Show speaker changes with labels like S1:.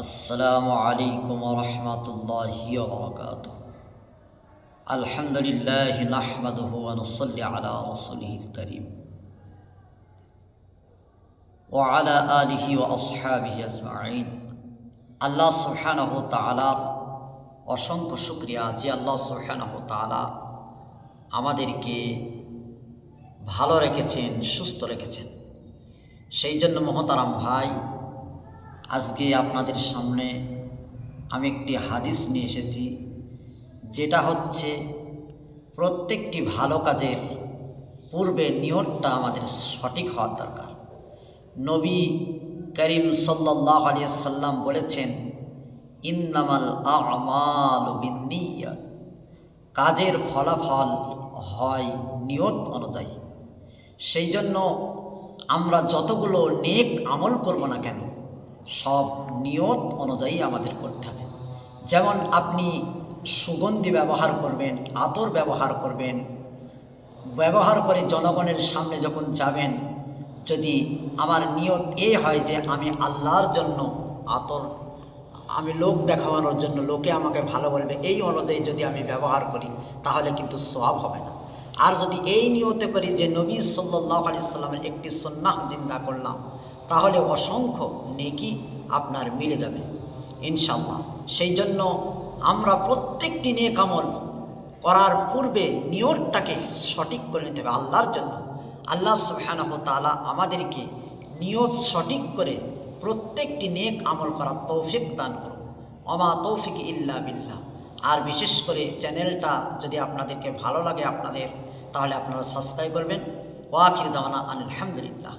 S1: আসসালামু আলাইকুম ওয়া রাহমাতুল্লাহি ওয়া বারাকাতুহু। আলহামদুলিল্লাহি নাহমাদুহু ওয়া নুসাল্লি আলা রাসূলিহিল কারীম ওয়া আলা আলিহি ওয়া আসহাবিহি আজমাইন। আল্লাহ সুবহানাহু ওয়া তাআলার অসংখ্য শুকরিয়া যে আল্লাহ সুবহানাহু ওয়া তাআলা আমাদেরকে ভালো রেখেছেন, সুস্থ রেখেছেন। সেই জন্য মহতারাম ভাই, আজকে আপনাদের সামনে আমি একটি হাদিস নিয়ে এসেছি, যেটা হচ্ছে প্রত্যেকটি ভালো কাজের পূর্বে নিয়তটা আমাদের সঠিক হওয়ার দরকার। নবী করিম সাল্লাল্লাহু আলাইহি সাল্লাম বলেছেন, ইন্নামাল আমালু বিন্নিয়াত, কাজের ফলাফল হয় নিয়ত অনুযায়ী। সেই জন্য আমরা যতগুলো নেক আমল করব না কেন, সব নিয়ত অনুযায়ী আমাদের করতে হবে। যেমন আপনি সুগন্ধি ব্যবহার করবেন, আতর ব্যবহার করবেন, ব্যবহার করে জনগণের সামনে যখন যাবেন, যদি আমার নিয়ত এই হয় যে আমি আল্লাহর জন্য আতর, আমি লোক দেখানোর জন্য, লোকে আমাকে ভালো বলবে, এই অনুযায়ী যদি আমি ব্যবহার করি, তাহলে কিন্তু সওয়াব হবে না। আর যদি এই নিয়তে করি যে নবী সাল্লাল্লাহু আলাইহি সাল্লামের একটি সুন্নাহ জিন্দা করলাম, তাহলে অসংখ্য নেকি আপনার মিলে যাবে ইনশাআল্লাহ। সেই জন্য আমরা প্রত্যেকটি নেক আমল করার পূর্বে নিয়তটাকে সঠিক করে নিতে হবে আল্লাহর জন্য। আল্লাহ সুবহানাহু ওয়া তাআলা আমাদেরকে নিয়ত সঠিক করে প্রত্যেকটি নেক আমল করার তৌফিক দান করুন। ওমা তৌফিক ইল্লা বিল্লাহ। আর বিশেষ করে চ্যানেলটা যদি আপনাদেরকে ভালো লাগে তাহলে আপনারা সাবস্ক্রাইব করবেন। ওয়া আখির দাওয়ানা আলহামদুলিল্লাহ।